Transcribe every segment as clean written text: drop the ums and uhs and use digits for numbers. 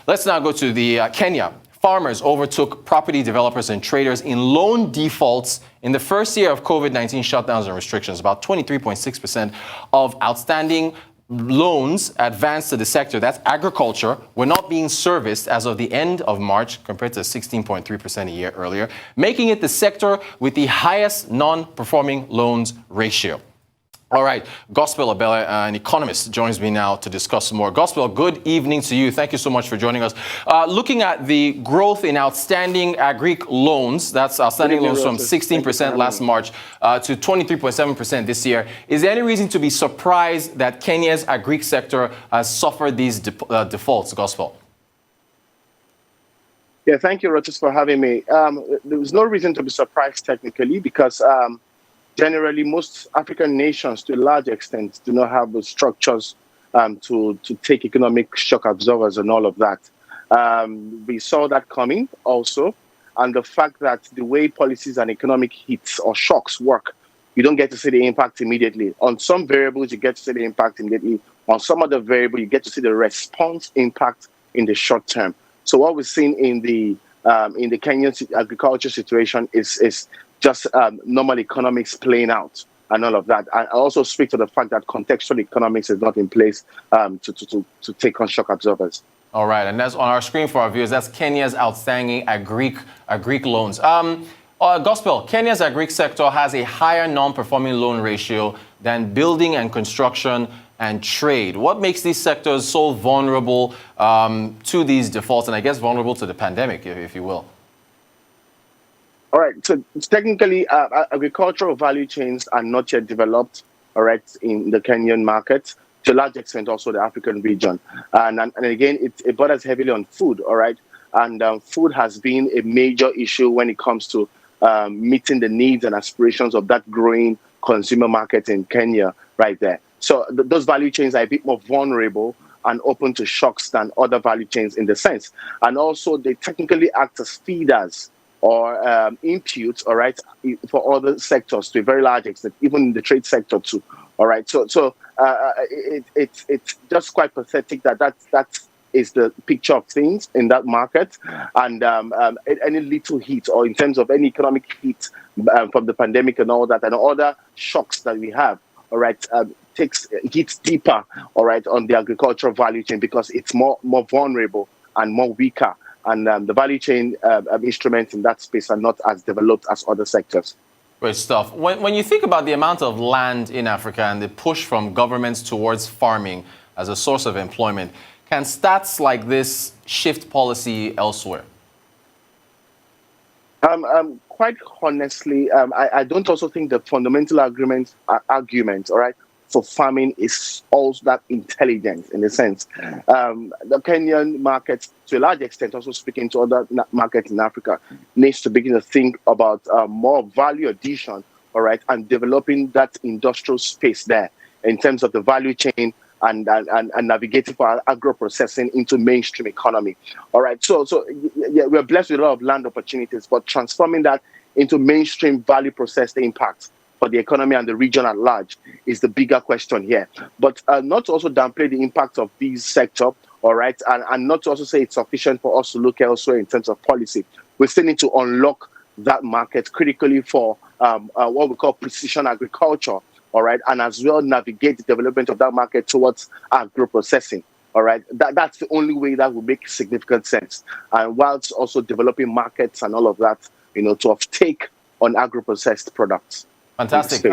Let's now go to the Kenya. Farmers overtook property developers and traders in loan defaults in the first year of COVID-19 shutdowns and restrictions. About 23.6% of outstanding loans advanced to the sector, that's agriculture, were not being serviced as of the end of March compared to 16.3% a year earlier, making it the sector with the highest non-performing loans ratio. All right, Gospel Obele, an economist, joins me now to discuss more. Gospel, good evening to you. Thank you so much for joining us. Looking at the growth in outstanding agric loans, that's outstanding loans from 16% last March to 23.7% this year. Is there any reason to be surprised that Kenya's agric sector has suffered these defaults, Gospel? Yeah, thank you, Rochus, for having me. There was no reason to be surprised technically because generally, most African nations, to a large extent, do not have the structures to take economic shock absorbers and all of that. We saw that coming also, and the fact that the way policies and economic hits or shocks work, you don't get to see the impact immediately. On some variables, you get to see the impact immediately. On some other variables, you get to see the response impact in the short term. So what we're seeing in the Kenyan agriculture situation is just normal economics playing out and all of that. I also speak to the fact that contextual economics is not in place to take on shock absorbers. All right, and that's on our screen for our viewers. That's Kenya's outstanding agric loans. Gospel, Kenya's agric sector has a higher non-performing loan ratio than building and construction and trade. What makes these sectors so vulnerable to these defaults, and I guess vulnerable to the pandemic, if you will? All right, so technically, agricultural value chains are not yet developed, all right, in the Kenyan market, to a large extent also the African region. And again, it borders heavily on food, all right? And food has been a major issue when it comes to meeting the needs and aspirations of that growing consumer market in Kenya right there. So those value chains are a bit more vulnerable and open to shocks than other value chains in the sense. And also, they technically act as feeders or inputs, all right, for other sectors to a very large extent, even in the trade sector too, all right. So it's just quite pathetic that is the picture of things in that market, and any little hit or in terms of any economic hit from the pandemic and all that and other shocks that we have, all right, hits deeper, all right, on the agricultural value chain because it's more vulnerable and more weaker. And the value chain instruments in that space are not as developed as other sectors. Great stuff. When you think about the amount of land in Africa and the push from governments towards farming as a source of employment, can stats like this shift policy elsewhere? Quite honestly, I don't also think the fundamental argument, all right, for farming is also that intelligent in a sense. The Kenyan market, to a large extent, also speaking to other markets in Africa, needs to begin to think about more value addition, all right, and developing that industrial space there in terms of the value chain and navigating for agro-processing into mainstream economy. All right, so yeah, we're blessed with a lot of land opportunities, but transforming that into mainstream value processed impact for the economy and the region at large is the bigger question here. But not to also downplay the impact of these sector, all right, and not to also say it's sufficient for us to look elsewhere in terms of policy. We still need to unlock that market critically for what we call precision agriculture, all right, and as well navigate the development of that market towards agro-processing, all right. That's the only way that will make significant sense. And whilst also developing markets and all of that, to offtake on agro-processed products. Fantastic.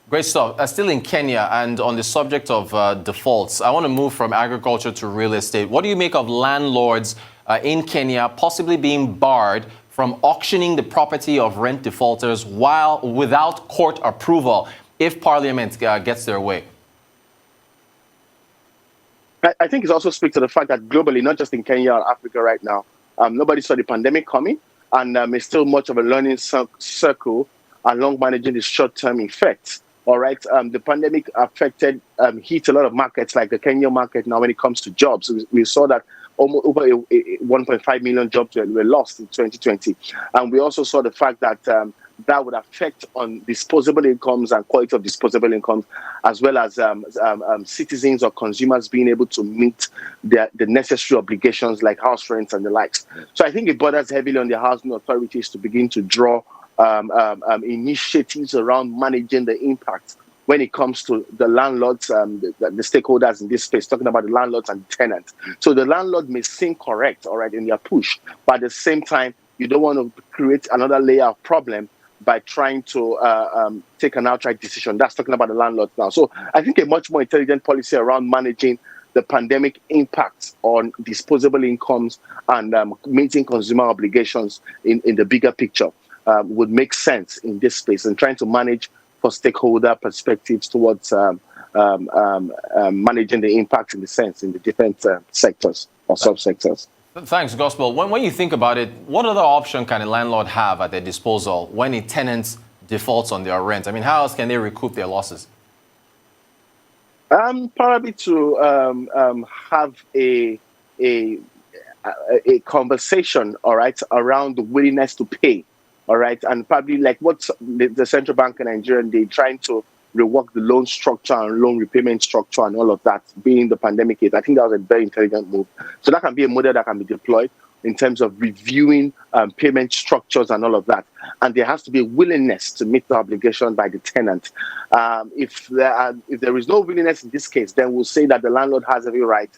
Great stuff. Still in Kenya and on the subject of defaults, I want to move from agriculture to real estate. What do you make of landlords in Kenya possibly being barred from auctioning the property of rent defaulters without court approval if Parliament gets their way? I think it also speaks to the fact that globally, not just in Kenya or Africa right now, nobody saw the pandemic coming, and it's still much of a learning circle along managing the short-term effects. All right, the pandemic hit a lot of markets like the Kenyan market now when it comes to jobs. We saw that almost over 1.5 million jobs were lost in 2020. And we also saw the fact that that would affect on disposable incomes and quality of disposable incomes, as well as citizens or consumers being able to meet the necessary obligations like house rents and the likes. So I think it borders heavily on the housing authorities to begin to draw initiatives around managing the impact when it comes to the landlords, the stakeholders in this space, talking about the landlords and the tenants. So the landlord may seem correct, all right, in their push, but at the same time, you don't want to create another layer of problem by trying to take an outright decision. That's talking about the landlords now. So I think a much more intelligent policy around managing the pandemic impacts on disposable incomes and meeting consumer obligations in the bigger picture would make sense in this space, and trying to manage for stakeholder perspectives towards managing the impact in the sense in the different sectors or subsectors. Thanks, Gospel. When you think about it, what other option can a landlord have at their disposal when a tenant defaults on their rent? I mean, how else can they recoup their losses? Probably to have a conversation, all right, around the willingness to pay, all right, and probably like what the central bank in Nigeria, they're trying to rework the loan structure and loan repayment structure and all of that, being the pandemic hit. I think that was a very intelligent move. So that can be a model that can be deployed in terms of reviewing payment structures and all of that. And there has to be a willingness to meet the obligation by the tenant. If there is no willingness in this case, then we'll say that the landlord has every right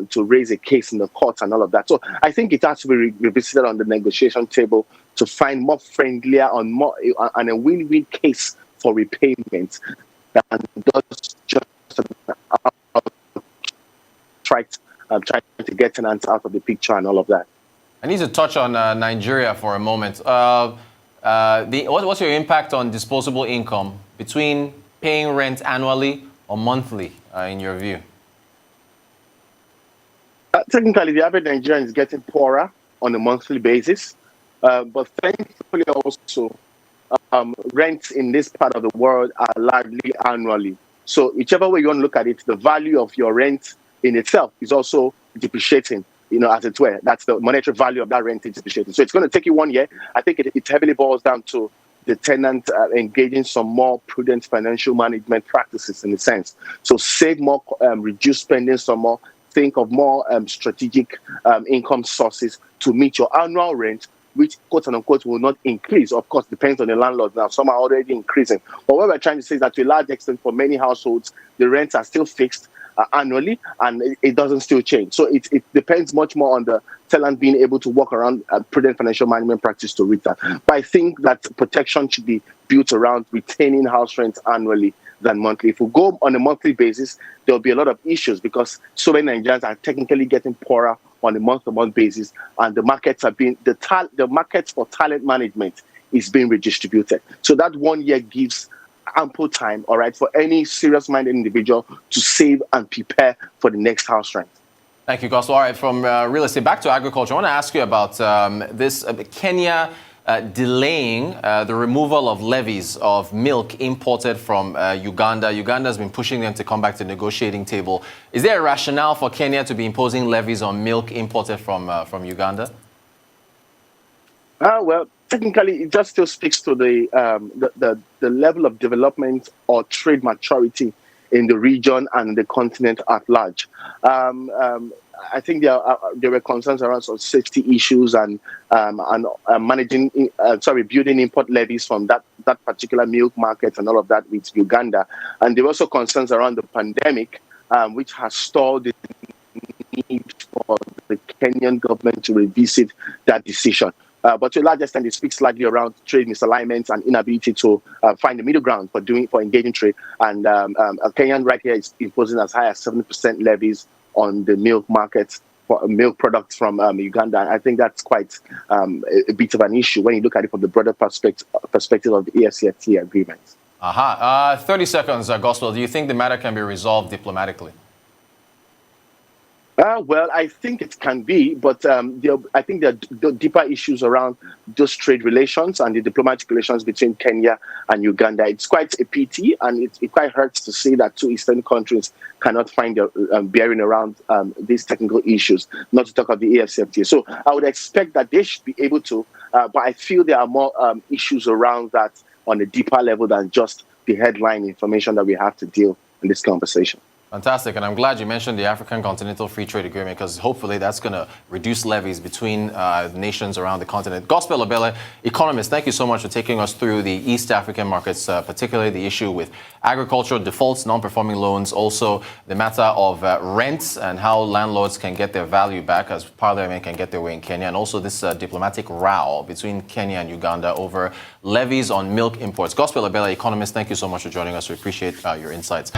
to raise a case in the court and all of that. So I think it has to be revisited on the negotiation table to find more friendlier and a win-win case for repayment than just trying to get tenants out of the picture and all of that. I need to touch on Nigeria for a moment. What's your impact on disposable income between paying rent annually or monthly, in your view? Technically, the average Nigerian is getting poorer on a monthly basis, but thankfully also rents in this part of the world are largely annually. So whichever way you want to look at it, the value of your rent in itself is also depreciating, as it were. That's the monetary value of that rent is depreciating. So it's going to take you 1 year. I think it heavily boils down to the tenant engaging some more prudent financial management practices in a sense. So save more, reduce spending some more, think of more strategic income sources to meet your annual rent, which quote unquote will not increase. Of course, depends on the landlord. Now, some are already increasing. But what we're trying to say is that to a large extent, for many households, the rents are still fixed annually, and it doesn't still change. So it depends much more on the tenant being able to work around prudent financial management practice to reach that. But I think that protection should be built around retaining house rent annually than monthly. If we go on a monthly basis, there'll be a lot of issues because so many Nigerians are technically getting poorer on a month-to-month basis, and the markets are being the markets for talent management is being redistributed. So that 1 year gives ample time, all right, for any serious-minded individual to save and prepare for the next house rent. Thank you, Gospel. All right, from real estate back to agriculture, I want to ask you about this Kenya delaying the removal of levies of milk imported from Uganda. Uganda has been pushing them to come back to the negotiating table. Is there a rationale for Kenya to be imposing levies on milk imported from Uganda? Well, technically, it just still speaks to the level of development or trade maturity in the region and the continent at large. I think there were concerns around sort of safety issues and building import levies from that particular milk market and all of that with Uganda. And there were also concerns around the pandemic, which has stalled the need for the Kenyan government to revisit that decision. But to a large extent, it speaks largely around trade misalignment and inability to find the middle ground for engaging trade. And Kenyan right here is imposing as high as 70% levies on the milk market for milk products from Uganda. I think that's quite a bit of an issue when you look at it from the broader perspective of the EFCFTA agreement. 30 seconds, Gospel. Do you think the matter can be resolved diplomatically? Well, I think it can be, but I think there are deeper issues around those trade relations and the diplomatic relations between Kenya and Uganda. It's quite a pity, and it quite hurts to see that two eastern countries cannot find their bearing around these technical issues, not to talk of the AFCFTA. So I would expect that they should be able to, but I feel there are more issues around that on a deeper level than just the headline information that we have to deal in this conversation. Fantastic, and I'm glad you mentioned the African Continental Free Trade Agreement because hopefully that's going to reduce levies between nations around the continent. Gospel Obele, economist, thank you so much for taking us through the East African markets, particularly the issue with agricultural defaults, non-performing loans, also the matter of rents and how landlords can get their value back as Parliament can get their way in Kenya, and also this diplomatic row between Kenya and Uganda over levies on milk imports. Gospel Obele, economist, thank you so much for joining us. We appreciate your insights.